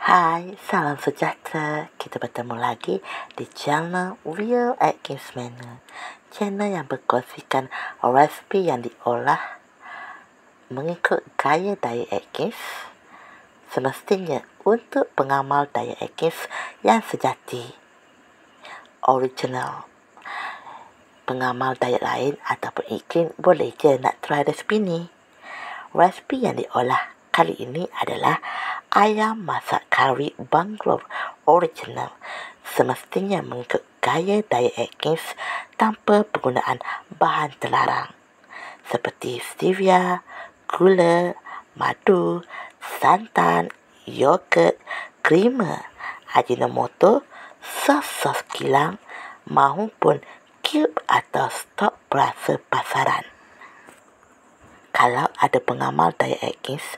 Hai, salam sejahtera. Kita bertemu lagi di channel Real Atkins Manner. Channel yang berkongsikan resipi yang diolah mengikut gaya diet Atkins, semestinya untuk pengamal diet Atkins yang sejati, original. Pengamal diet lain ataupun iklim boleh je nak try resipi ni. Resipi yang diolah kali ini adalah ayam masak kari Bangalore original, semestinya mengikut gaya diet Atkins tanpa penggunaan bahan terlarang seperti stevia, gula, madu, santan, yogurt, krima, ajinomoto, sos kilang maupun cube atau stok perasa pasaran. Kalau ada pengamal diet Atkins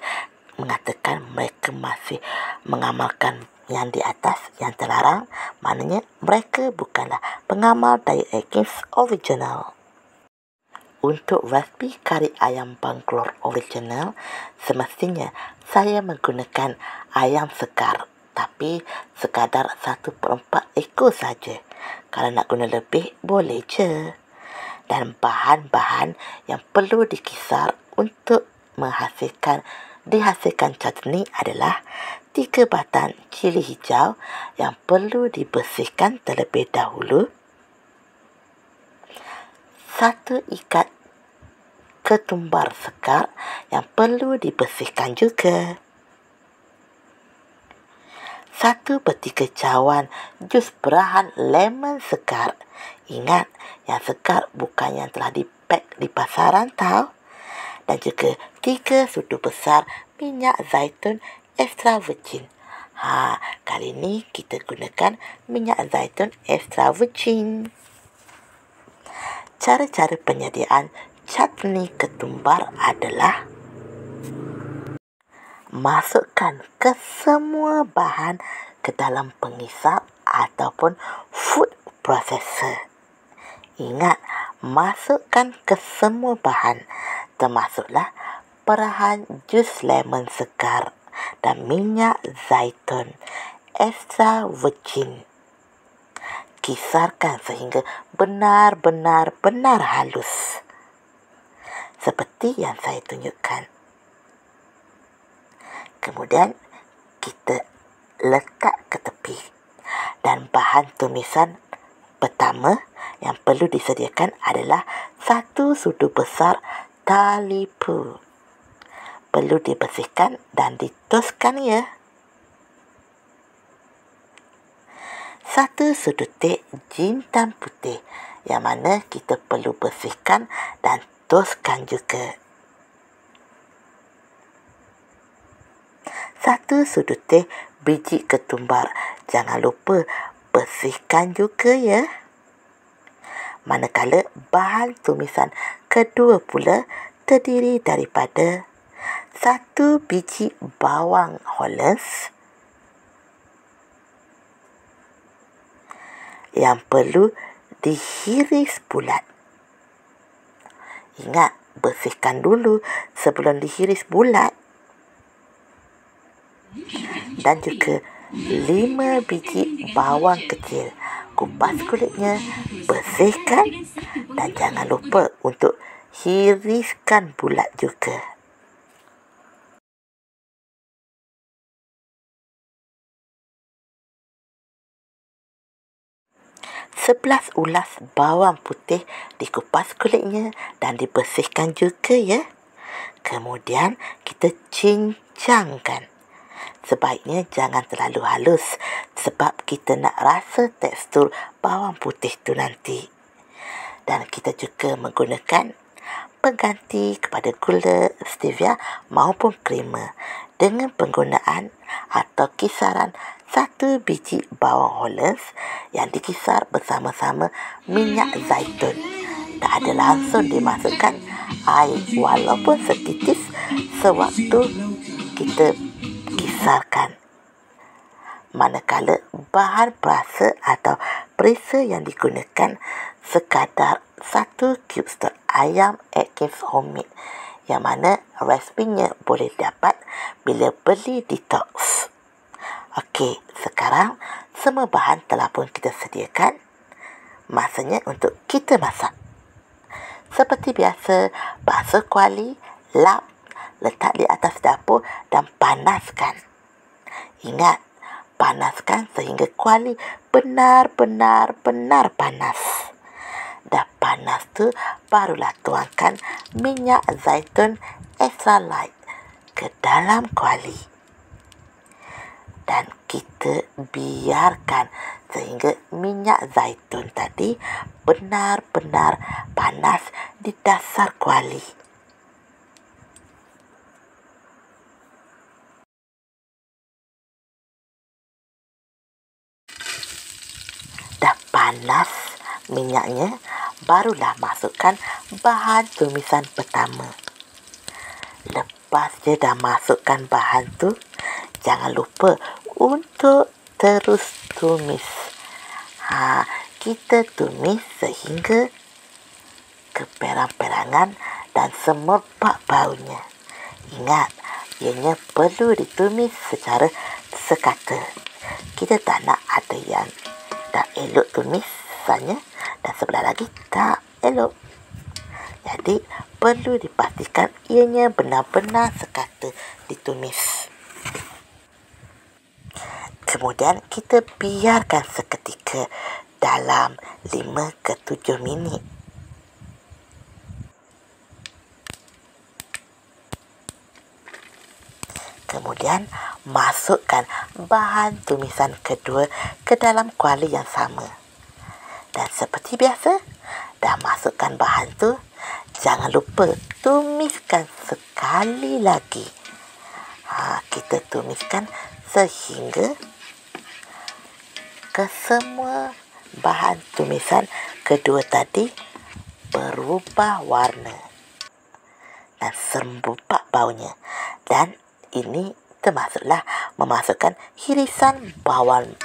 mengatakan mereka masih mengamalkan yang di atas, yang terlarang, maknanya mereka bukanlah pengamal diet Atkins original. Untuk resipi kari ayam Bangalore original, semestinya saya menggunakan ayam sekar, tapi sekadar 1/4 ekor saja. Kalau nak guna lebih, boleh je. Dan bahan-bahan yang perlu dikisar untuk dihasilkan chutney adalah 3 batang cili hijau yang perlu dibersihkan terlebih dahulu, 1 ikat ketumbar sekar yang perlu dibersihkan juga, 1/3 cawan jus perahan lemon sekar. Ingat, yang sekar bukan yang telah dipak di pasaran tau. Dan juga 3 sudu besar minyak zaitun extra virgin. Kali ni kita gunakan minyak zaitun extra virgin. Cara-cara penyediaan chutney ketumbar adalah masukkan ke semua bahan ke dalam pengisap ataupun food processor. Ingat, masukkan ke semua bahan, termasuklah perahan jus lemon sekar dan minyak zaitun extra virgin. Kisarkan sehingga benar-benar halus, seperti yang saya tunjukkan. Kemudian kita letak ke tepi. Dan bahan tumisan pertama yang perlu disediakan adalah 1 sudu besar talipu. Perlu dibersihkan dan ditoskan ya. 1 sudu teh jintan putih yang mana kita perlu bersihkan dan toskan juga. 1 sudu teh biji ketumbar. Jangan lupa bersihkan juga ya. Manakala bahan tumisan kedua pula terdiri daripada 1 biji bawang Hollands yang perlu dihiris bulat. Ingat, bersihkan dulu sebelum dihiris bulat. Dan juga 5 biji bawang kecil. Kupas kulitnya, bersihkan dan jangan lupa untuk hiriskan bulat juga. Sebelas ulas bawang putih dikupas kulitnya dan dibersihkan juga ya. Kemudian kita cincangkan. Sebaiknya jangan terlalu halus sebab kita nak rasa tekstur bawang putih tu nanti. Dan kita juga menggunakan pengganti kepada gula, stevia maupun krima dengan penggunaan atau kisaran 1 biji bawang Hollands yang dikisar bersama-sama minyak zaitun. Tak ada langsung dimasukkan air walaupun setitis sewaktu kita kisarkan. Manakala bahan perasa atau perisa yang digunakan sekadar 1 cube stok ayam Atkins Homemade yang mana resipinya boleh dapat bila beli detox. Okey, sekarang semua bahan telah pun kita sediakan. Masanya untuk kita masak. Seperti biasa, basuh kuali, lap, letak di atas dapur dan panaskan. Ingat, panaskan sehingga kuali benar-benar panas. Dah panas tu, barulah tuangkan minyak zaitun extra light ke dalam kuali. Dan kita biarkan sehingga minyak zaitun tadi benar-benar panas di dasar kuali. Dah panas minyaknya, barulah masukkan bahan tumisan pertama. Lepas je dah masukkan bahan tu, jangan lupa untuk terus tumis. Kita tumis sehingga keperang-perangan dan semerbak baunya. Ingat, ianya perlu ditumis secara sekata. Kita tak nak ada yang tak elok tumisannya dan sebelah lagi tak elok. Jadi, perlu dipastikan ianya benar-benar sekata ditumis. Kemudian kita biarkan seketika dalam 5 ke 7 minit. Kemudian masukkan bahan tumisan kedua ke dalam kuali yang sama. Dan seperti biasa, dah masukkan bahan tu, jangan lupa tumiskan sekali lagi. Kita tumiskan sehingga kesemua bahan tumisan kedua tadi berubah warna dan semerbak baunya. Dan ini termasuklah memasukkan irisan bawang.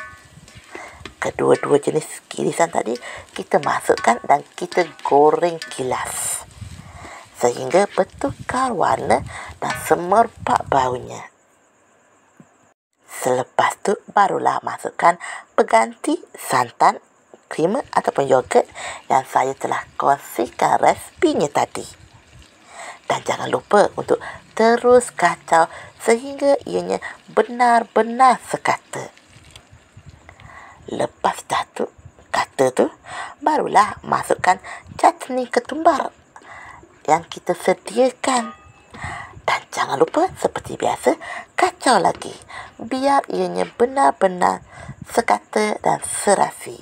Kedua-dua jenis irisan tadi kita masukkan dan kita goreng kilas sehingga bertukar warna dan semerbak baunya. Selepas tu barulah masukkan pengganti santan, krema ataupun yogurt yang saya telah kongsikan resepinya tadi. Dan jangan lupa untuk terus kacau sehingga ianya benar-benar sekata. Lepas dah tu, barulah masukkan chutney ketumbar yang kita sediakan. Dan jangan lupa seperti biasa, kacau lagi biar ianya benar-benar sekata dan serasi.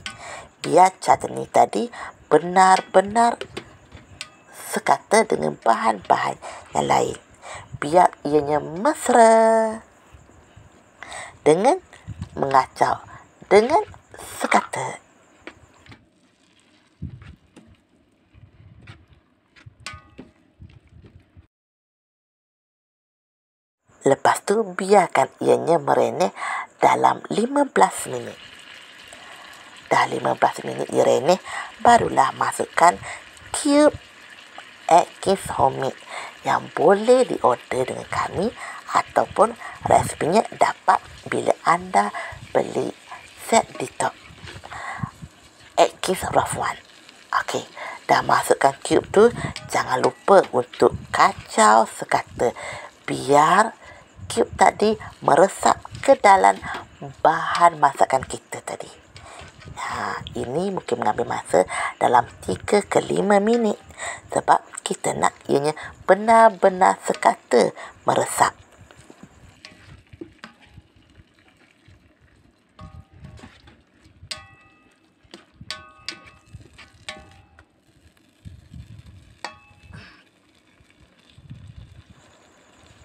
Biar chutney tadi benar-benar sekata dengan bahan-bahan yang lain. Biar ianya mesra dengan mengacau, dengan sekata. Lepas tu biarkan ianya merenyeh dalam 15 minit. Dah 15 minit ia renyeh, barulah masukkan cube Atkins Homemade yang boleh diorder dengan kami ataupun resepinya dapat bila anda beli set detox Atkins Rough One. Okey, dah masukkan cube tu, jangan lupa untuk kacau sekata biar cube tadi meresap ke dalam bahan masakan kita tadi. Ini mungkin mengambil masa dalam 3 ke 5 minit sebab kita nak ianya benar-benar sekata meresap.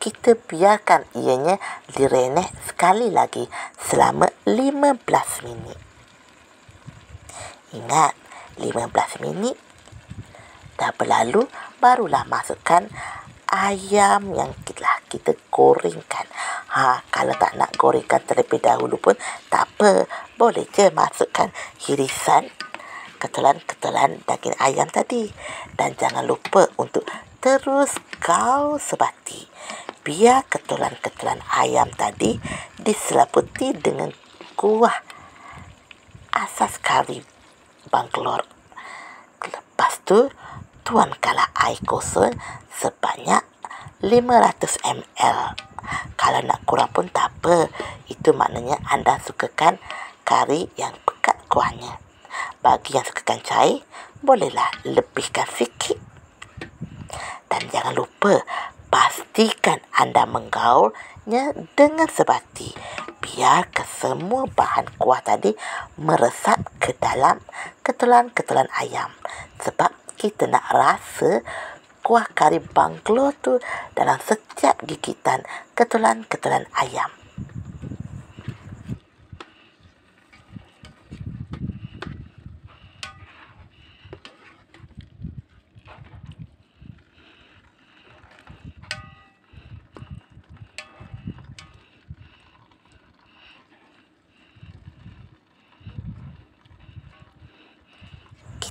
Kita biarkan ianya direnyeh sekali lagi selama 15 minit. Ingat, 15 minit dah berlalu, barulah masukkan ayam yang telah kita gorengkan. Kalau tak nak gorengkan terlebih dahulu pun tak apa, boleh je masukkan irisan ketelan-ketelan daging ayam tadi. Dan jangan lupa untuk terus kau sebati biar ketulan-ketulan ayam tadi diselaputi dengan kuah asas kari Bangalore. Lepas tu, tuangkanlah air kosong sebanyak 500 ml. Kalau nak kurang pun tak apa. Itu maknanya anda sukakan kari yang pekat kuahnya. Bagi yang sukakan cair, bolehlah lebihkan sikit. Dan jangan lupa, pastikan anda menggaulnya dengan sebati. Biar semua bahan kuah tadi meresap ke dalam ketulan-ketulan ayam. Sebab kita nak rasa kuah kari Bangalore tu dalam setiap gigitan ketulan-ketulan ayam.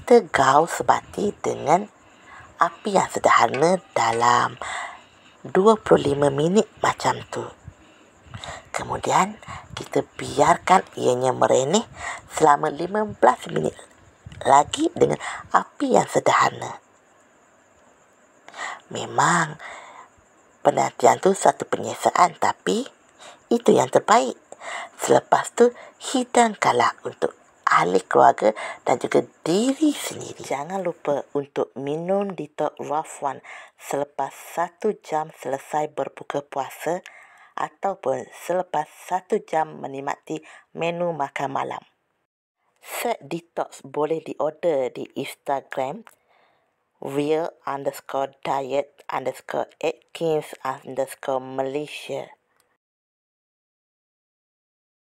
Kita gaul sebati dengan api yang sederhana dalam 25 minit macam tu. Kemudian, kita biarkan ianya merenih selama 15 minit lagi dengan api yang sederhana. Memang, penantian tu satu penyiasaan, tapi itu yang terbaik. Selepas tu, hidangkanlah untuk ahli keluarga dan juga diri sendiri. Jangan lupa untuk minum detox Rafwan selepas 1 jam selesai berbuka puasa ataupun selepas 1 jam menikmati menu makan malam. Set detox boleh diorder di Instagram real_diet_Atkins_Malaysia.